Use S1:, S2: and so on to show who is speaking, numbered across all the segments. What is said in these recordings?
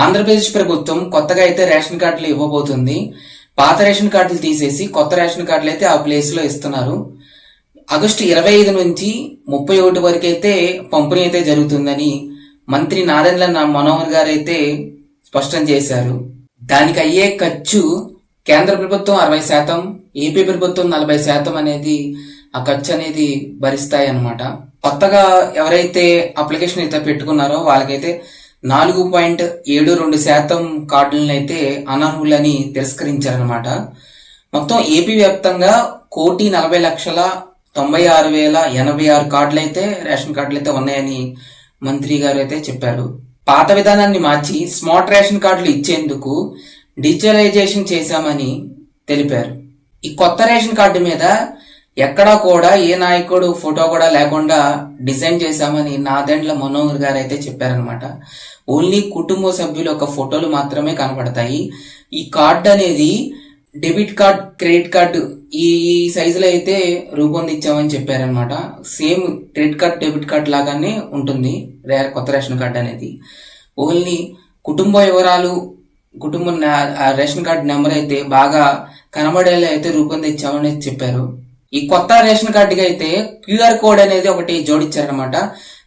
S1: ఆంధ్రప్రదేశ్ ప్రభుత్వం కొత్తగా అయితే రేషన్ కార్డులు ఇవ్వబోతుంది. పాత రేషన్ కార్డులు తీసేసి కొత్త రేషన్ కార్డులు అయితే ఆ ప్లేస్ లో ఇస్తున్నారు. ఆగస్టు 25 నుంచి 31 వరకు అయితే పంపిణీ అయితే జరుగుతుందని మంత్రి నాదెండ్ల మనోహర్ గారు అయితే స్పష్టం చేశారు. దానికి అయ్యే ఖర్చు కేంద్ర ప్రభుత్వం 60%, ఏపీ ప్రభుత్వం 40% అనేది ఆ ఖర్చు అనేది భరిస్తాయి అన్నమాట. కొత్తగా ఎవరైతే అప్లికేషన్ అయితే పెట్టుకున్నారో వాళ్ళకైతే 4.72% కార్డులను అయితే అనర్హులని తిరస్కరించారనమాట. మొత్తం ఏపీ వ్యాప్తంగా 1,40,96,086 కార్డులు అయితే రేషన్ కార్డులు అయితే ఉన్నాయని మంత్రి గారు అయితే చెప్పారు. పాత విధానాన్ని మార్చి స్మార్ట్ రేషన్ కార్డులు ఇచ్చేందుకు డిజిటలైజేషన్ చేశామని తెలిపారు. ఈ కొత్త రేషన్ కార్డు మీద ఎక్కడా కూడా ఏ నాయకుడు ఫోటో కూడా లేకుండా డిజైన్ చేశామని నాదెండ్ల మనోహర్ గారు అయితే చెప్పారనమాట. ఓన్లీ కుటుంబ సభ్యుల యొక్క ఫోటోలు మాత్రమే కనబడతాయి. ఈ కార్డు అనేది డెబిట్ కార్డ్, క్రెడిట్ కార్డు ఈ సైజులో అయితే రూపొందించామని చెప్పారనమాట. Same credit card, debit card లాగానే ఉంటుంది కొత్త రేషన్ కార్డు అనేది. ఓన్లీ కుటుంబ వివరాలు, కుటుంబ రేషన్ కార్డు నెంబర్ అయితే బాగా కనబడేలా అయితే రూపొందించామని చెప్పారు. ఈ కొత్త రేషన్ కార్డుకి అయితే క్యూఆర్ కోడ్ అనేది ఒకటి జోడించారనమాట.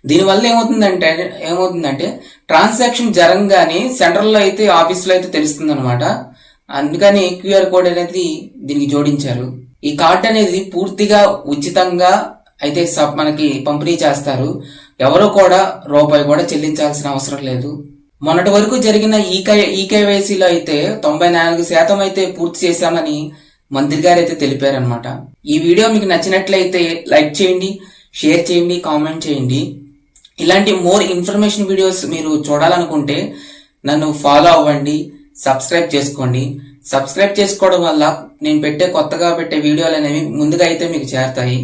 S1: దీనివల్ల ఏమవుతుందంటే ట్రాన్సాక్షన్ జరగగానే సెంట్రల్ లో అయితే ఆఫీస్ లో అయితే తెలుస్తుంది అనమాట. అందుకని క్యూఆర్ కోడ్ అనేది దీనికి జోడించారు. ఈ కార్డు అనేది పూర్తిగా ఉచితంగా అయితే మనకి పంపిణీ చేస్తారు. ఎవరు కూడా రూపాయి కూడా చెల్లించాల్సిన అవసరం లేదు. మొన్నటి వరకు జరిగిన ఈకేవైసీలో అయితే 94% అయితే పూర్తి చేశామని మంత్రి గారు అయితే తెలిపారనమాట. ఈ వీడియో మీకు నచ్చినట్లయితే లైక్ చేయండి, షేర్ చేయండి, కామెంట్ చేయండి. ఇలాంటి మోర్ ఇన్ఫర్మేషన్ వీడియోస్ మీరు చూడాలనుకుంటే నన్ను ఫాలో అవ్వండి, సబ్స్క్రైబ్ చేసుకోండి. సబ్స్క్రైబ్ చేసుకోవడం వల్ల నేను కొత్తగా పెట్టే వీడియోలు అనేవి ముందుగా అయితే మీకు చేరతాయి.